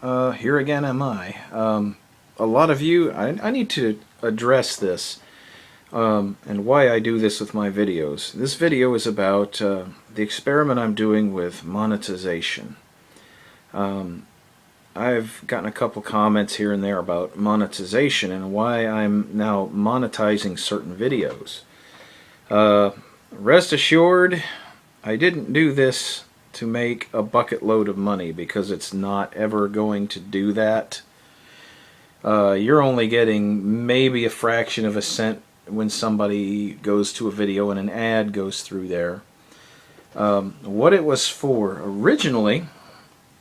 here again am I. A lot of you, I need to address this and why I do this with my videos. This video is about the experiment I'm doing with monetization. I've gotten a couple comments here and there about monetization and why I'm now monetizing certain videos. Rest assured, I didn't do this to make a bucket load of money, because it's not ever going to do that. You're only getting maybe a fraction of a cent when somebody goes to a video and an ad goes through there. What it was for originally,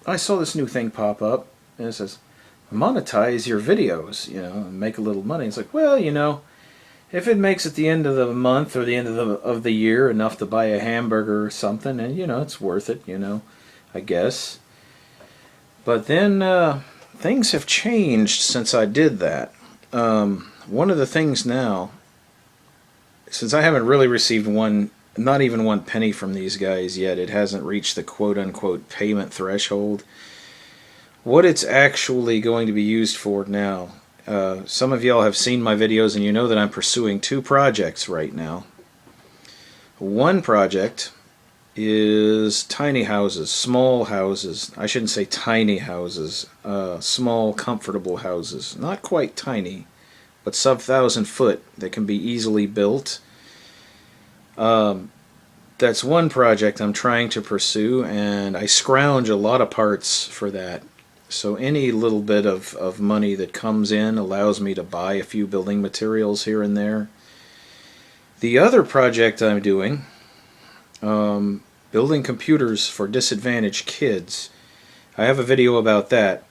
I saw this new thing pop up and it says monetize your videos, and make a little money. It's like, well, if it makes at the end of the month or the end of the year enough to buy a hamburger or something, and it's worth it, I guess. But then things have changed since I did that. One of the things now, since I haven't really received not even one penny from these guys yet, it hasn't reached the quote-unquote payment threshold. What it's actually going to be used for now, some of y'all have seen my videos and you know that I'm pursuing two projects right now. One project is tiny houses, small houses. I shouldn't say tiny houses, small comfortable houses. Not quite tiny, but sub 1,000 foot that can be easily built. That's one project I'm trying to pursue, and I scrounge a lot of parts for that. So any little bit of money that comes in allows me to buy a few building materials here and there. The other project I'm doing, building computers for disadvantaged kids. I have a video about that.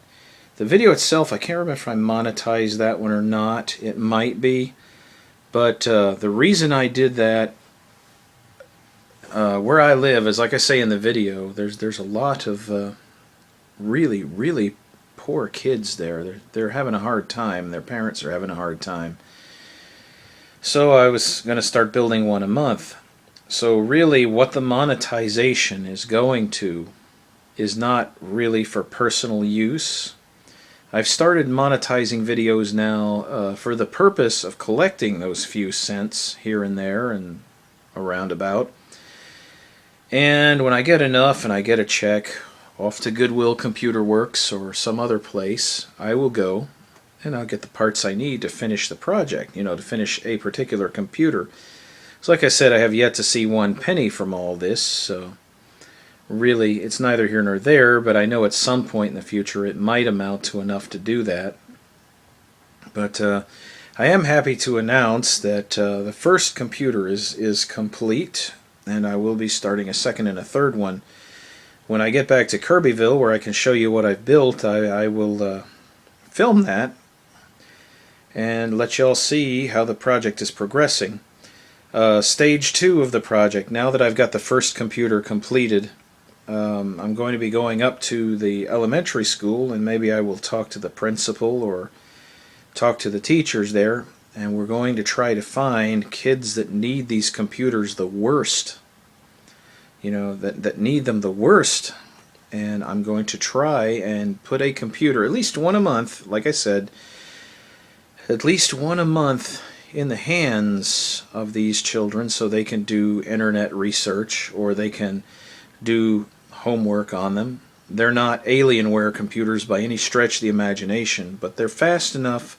The video itself, I can't remember if I monetized that one or not. It might be. But the reason I did that, where I live, is like I say in the video, there's a lot of really, really poor kids there. They're having a hard time. Their parents are having a hard time. So I was going to start building one a month. So really what the monetization is going to is not really for personal use. I've started monetizing videos now for the purpose of collecting those few cents here and there and around about. And when I get enough and I get a check off to Goodwill Computer Works or some other place, I will go and I'll get the parts I need to finish the project, to finish a particular computer. So like I said, I have yet to see one penny from all this, so really it's neither here nor there, but I know at some point in the future it might amount to enough to do that. But I am happy to announce that the first computer is complete, and I will be starting a second and a third one. When I get back to Kirbyville, where I can show you what I've built, I will film that and let y'all see how the project is progressing. Stage 2 of the project, now that I've got the first computer completed, I'm going to be going up to the elementary school, and maybe I will talk to the principal or talk to the teachers there, and we're going to try to find kids that need these computers the worst. That need them the worst, and I'm going to try and put a computer, at least one a month, like I said, at least one a month in the hands of these children so they can do internet research or they can do homework on them. They're not Alienware computers by any stretch of the imagination, but they're fast enough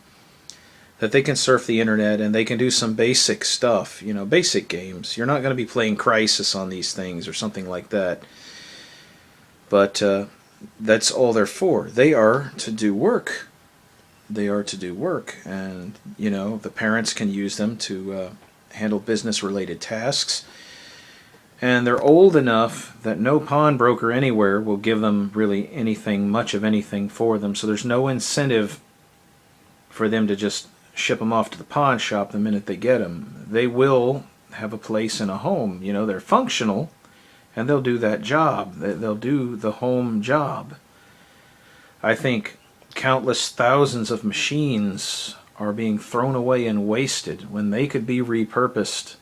that they can surf the internet and they can do some basic stuff, basic games. You're not going to be playing Crisis on these things or something like that. But that's all they're for. They are to do work. They are to do work, and the parents can use them to handle business-related tasks. And they're old enough that no pawnbroker anywhere will give them really anything, much of anything for them. So there's no incentive for them to just ship them off to the pawn shop the minute they get them. They will have a place in a home. They're functional, and they'll do that job. They'll do the home job. I think countless thousands of machines are being thrown away and wasted when they could be repurposed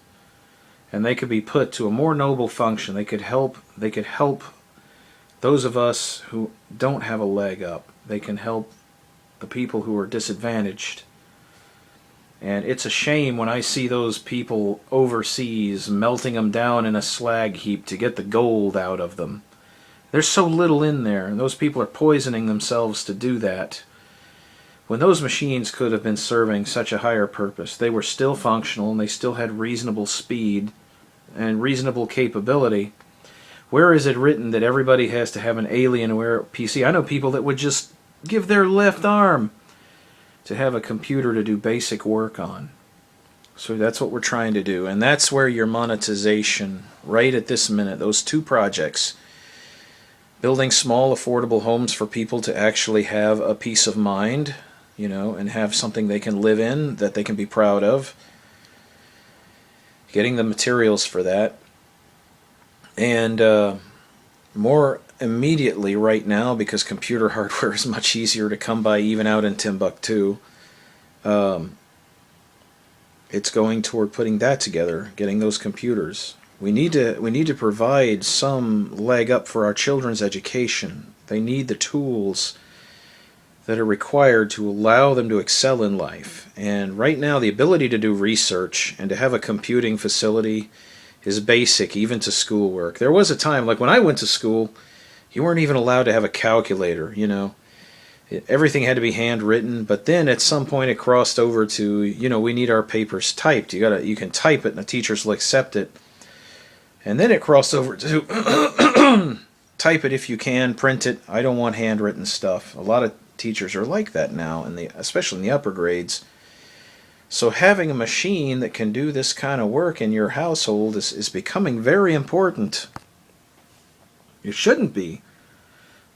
and they could be put to a more noble function. They could help those of us who don't have a leg up. They can help the people who are disadvantaged. And it's a shame when I see those people overseas melting them down in a slag heap to get the gold out of them. There's so little in there, and those people are poisoning themselves to do that. When those machines could have been serving such a higher purpose, they were still functional and they still had reasonable speed and reasonable capability. Where is it written that everybody has to have an Alienware PC? I know people that would just give their left arm to have a computer to do basic work on. So that's what we're trying to do, and that's where your monetization, right at this minute, those two projects, building small affordable homes for people to actually have a peace of mind, and have something they can live in that they can be proud of, getting the materials for that, and more immediately right now, because computer hardware is much easier to come by even out in Timbuktu, it's going toward putting that together, getting those computers. We need to provide some leg up for our children's education. They need the tools that are required to allow them to excel in life. And right now, the ability to do research and to have a computing facility is basic, even to schoolwork. There was a time, like when I went to school, you weren't even allowed to have a calculator, Everything had to be handwritten, but then at some point it crossed over to, we need our papers typed. You can type it and the teachers will accept it. And then it crossed over to type it if you can, print it. I don't want handwritten stuff. A lot of teachers are like that now, especially in the upper grades. So having a machine that can do this kind of work in your household is becoming very important. It shouldn't be,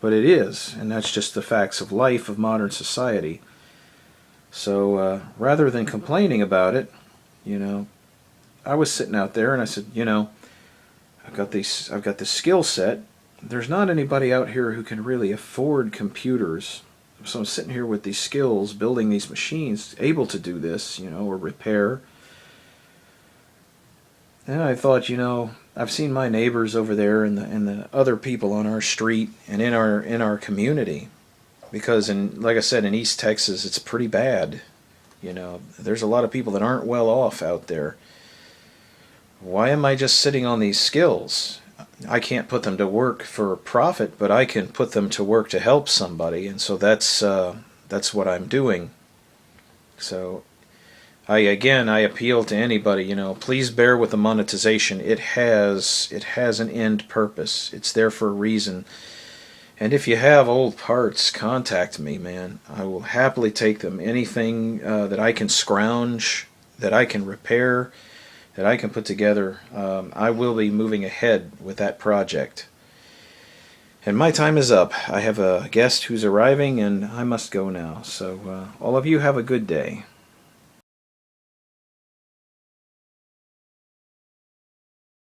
but it is, and that's just the facts of life of modern society. So rather than complaining about it, I was sitting out there and I said, I've got this skill set. There's not anybody out here who can really afford computers. So I'm sitting here with these skills, building these machines, able to do this, or repair. And I thought, I've seen my neighbors over there and the other people on our street and in our community, because like I said, in East Texas, it's pretty bad. There's a lot of people that aren't well off out there. Why am I just sitting on these skills? I can't put them to work for profit, but I can put them to work to help somebody, and so that's what I'm doing. So I appeal to anybody, please bear with the monetization. It has an end purpose. It's there for a reason. And if you have old parts, contact me, man. I will happily take them. Anything that I can scrounge, that I can repair, that I can put together, I will be moving ahead with that project. And my time is up. I have a guest who's arriving, and I must go now. So all of you have a good day.